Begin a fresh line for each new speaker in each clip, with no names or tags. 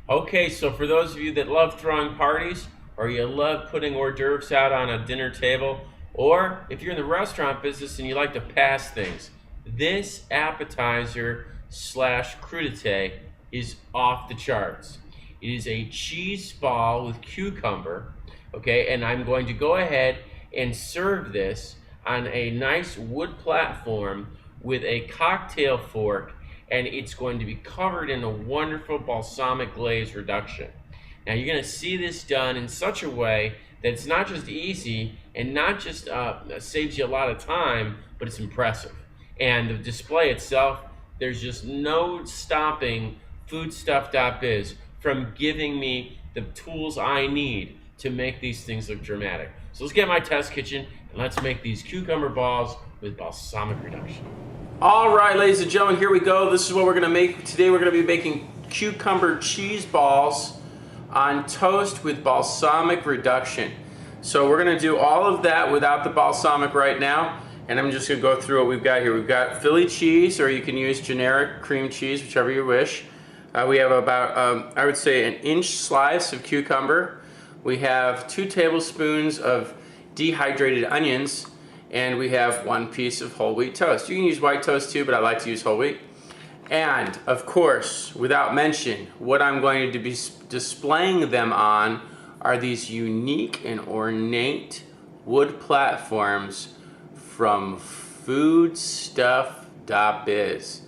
Okay, so for those of you that love throwing parties, or you love putting hors d'oeuvres out on a dinner table, or if you're in the restaurant business and you like to pass things, this appetizer slash crudité is off the charts. It is a cheese ball with cucumber, okay, and I'm going to go ahead and serve this on a nice wood platform with a cocktail fork, and it's going to be covered in a wonderful balsamic glaze reduction. Now you're going to see this done in such a way that it's not just easy and not just saves you a lot of time, but it's impressive. And the display itself, there's just no stopping Foodstuff.Biz from giving me the tools I need to make these things look dramatic. So let's get my test kitchen and let's make these cucumber balls with balsamic reduction. All right, ladies and gentlemen, here we go. This is what we're gonna make. Today we're gonna be making cucumber cheese balls on toast with balsamic reduction. So we're gonna do all of that without the balsamic right now, and I'm just gonna go through what we've got here. We've got Philly cheese, or you can use generic cream cheese, whichever you wish. We have about, I would say, an inch slice of cucumber. We have 2 tablespoons of dehydrated onions, and we have 1 piece of whole wheat toast. You can use white toast too, but I like to use whole wheat. And of course, without mention, what I'm going to be displaying them on are these unique and ornate wood platforms from Foodstuff.Biz.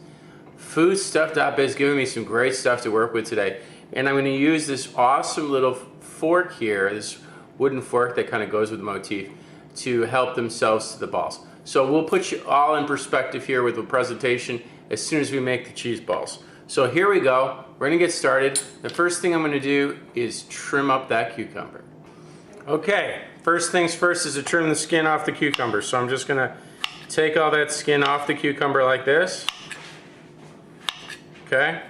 Foodstuff.Biz giving me some great stuff to work with today. And I'm going to use this awesome little fork here, this wooden fork that kind of goes with the motif, to help themselves to the balls. So we'll put you all in perspective here with the presentation as soon as we make the cheese balls. So here we go. We're gonna get started. The first thing I'm gonna do is trim up that cucumber. Okay, first things first is to trim the skin off the cucumber. So I'm just gonna take all that skin off the cucumber like this. Okay.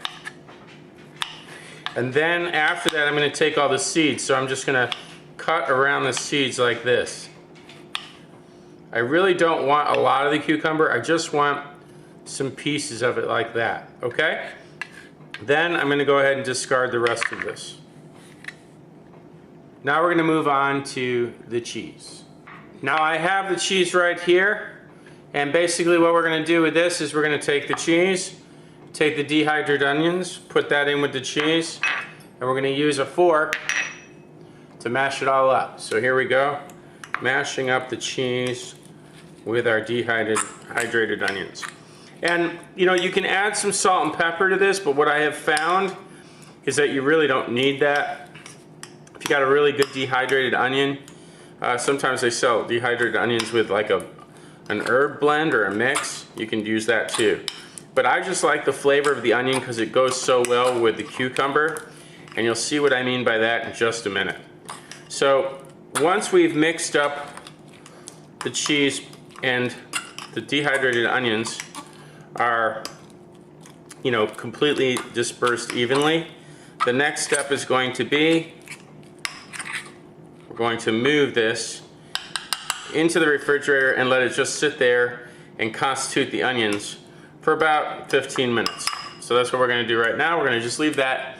And then after that, I'm gonna take all the seeds. So I'm just gonna cut around the seeds like this. I really don't want a lot of the cucumber. I just want some pieces of it like that, okay? Then I'm gonna go ahead and discard the rest of this. Now we're gonna move on to the cheese. Now I have the cheese right here, and basically what we're gonna do with this is we're gonna take the cheese, take the dehydrated onions, put that in with the cheese, and we're gonna use a fork to mash it all up. So here we go, mashing up the cheese with our dehydrated onions. And you know, you can add some salt and pepper to this, but what I have found is that you really don't need that. If you got a really good dehydrated onion, sometimes they sell dehydrated onions with like an herb blend or a mix. You can use that too. But I just like the flavor of the onion because it goes so well with the cucumber, and you'll see what I mean by that in just a minute. So once we've mixed up the cheese and the dehydrated onions are, you know, completely dispersed evenly, the next step is going to be, we're going to move this into the refrigerator and let it just sit there and constitute the onions for about 15 minutes. So that's what we're going to do right now. We're going to just leave that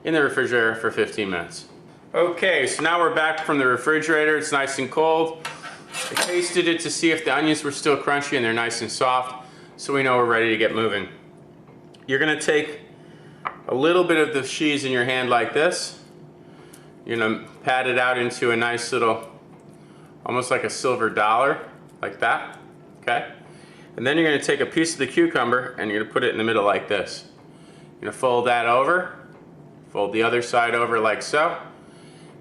in the refrigerator for 15 minutes. Okay, so now we're back from the refrigerator. It's nice and cold. I tasted it to see if the onions were still crunchy, and they're nice and soft, so we know we're ready to get moving. You're going to take a little bit of the cheese in your hand like this. You're going to pat it out into a nice little, almost like a silver dollar, like that, okay? And then you're going to take a piece of the cucumber and you're going to put it in the middle like this. You're going to fold that over, fold the other side over like so,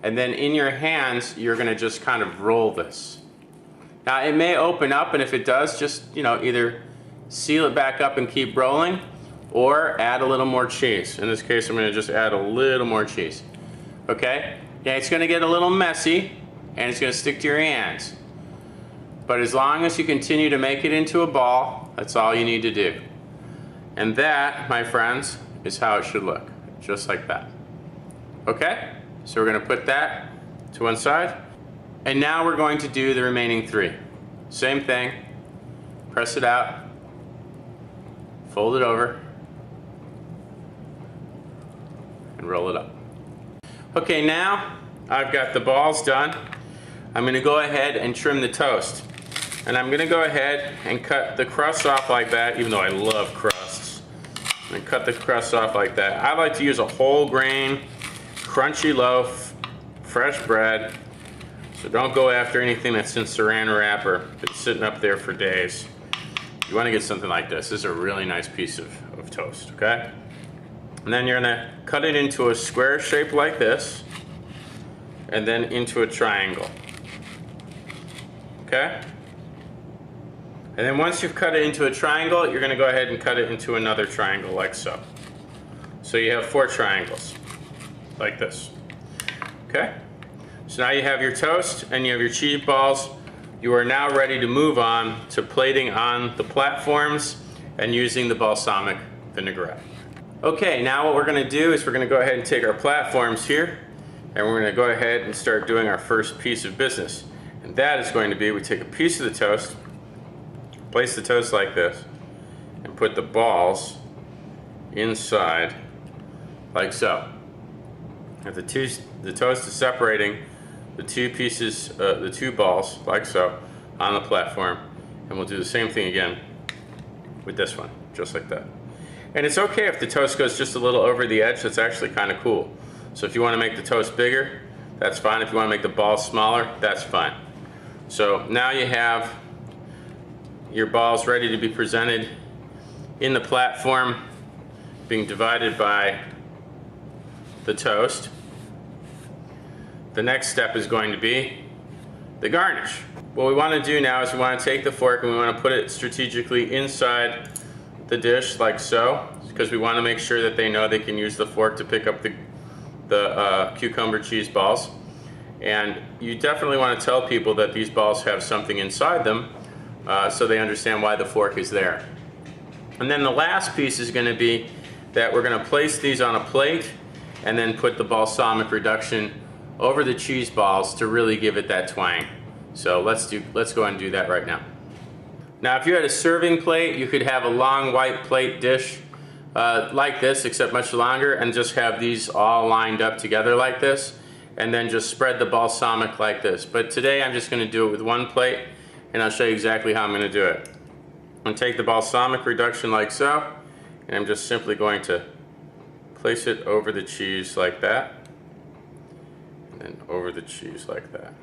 and then in your hands you're going to just kind of roll this. Now it may open up, and if it does, just, you know, either seal it back up and keep rolling, or add a little more cheese. In this case, I'm going to just add a little more cheese. Okay? Yeah, it's going to get a little messy, and it's going to stick to your hands. But as long as you continue to make it into a ball, that's all you need to do. And that, my friends, is how it should look. Just like that. Okay? So we're going to put that to one side. And now we're going to do the remaining 3. Same thing. Press it out. Fold it over. and roll it up. Okay, now I've got the balls done. I'm going to go ahead and trim the toast. And I'm going to go ahead and cut the crust off like that, even though I love crusts. I'm going to cut the crust off like that. I like to use a whole grain, crunchy loaf, fresh bread. So don't go after anything that's in saran wrap or been sitting up there for days. You want to get something like this. This is a really nice piece of toast, okay? And then you're going to cut it into a square shape like this, and then into a triangle. Okay? And then once you've cut it into a triangle, you're going to go ahead and cut it into another triangle like so. So you have 4 triangles, like this. Okay? So now you have your toast and you have your cheese balls. You are now ready to move on to plating on the platforms and using the balsamic vinaigrette. Okay, now what we're going to do is we're going to go ahead and take our platforms here, and we're going to go ahead and start doing our first piece of business. And that is going to be, we take a piece of the toast, place the toast like this, and put the balls inside like so. If the toast is separating the 2 pieces, the 2 balls like so on the platform, and we'll do the same thing again with this one, just like that. And it's okay if the toast goes just a little over the edge. That's actually kind of cool. So if you want to make the toast bigger, that's fine. If you want to make the balls smaller, that's fine. So now you have your balls ready to be presented in the platform, being divided by the toast. The next step is going to be the garnish. What we want to do now is we want to take the fork and we want to put it strategically inside the dish like so, because we want to make sure that they know they can use the fork to pick up the cucumber cheese balls. And you definitely want to tell people that these balls have something inside them, so they understand why the fork is there. And then the last piece is going to be that we're going to place these on a plate and then put the balsamic reduction over the cheese balls to really give it that twang. So let's go and do that right now. Now if you had a serving plate, you could have a long white plate dish like this, except much longer, and just have these all lined up together like this, and then just spread the balsamic like this. But today I'm just going to do it with one plate, and I'll show you exactly how I'm going to do it. I'm going to take the balsamic reduction like so, and I'm just simply going to place it over the cheese like that, and then over the cheese like that.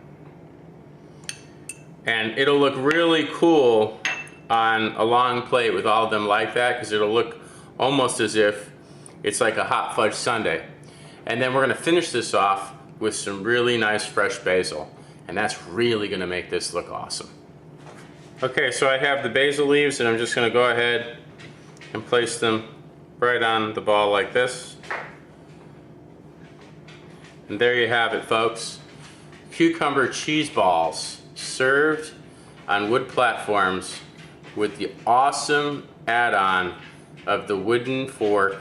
And it'll look really cool on a long plate with all of them like that, because it'll look almost as if it's like a hot fudge sundae. And then we're going to finish this off with some really nice fresh basil, and that's really going to make this look awesome. Okay, so I have the basil leaves, and I'm just going to go ahead and place them right on the ball like this. And there you have it, folks. Cucumber cheese balls served on wood platforms with the awesome add-on of the wooden fork,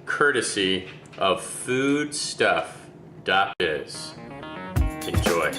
courtesy of Foodstuff.Biz. Enjoy.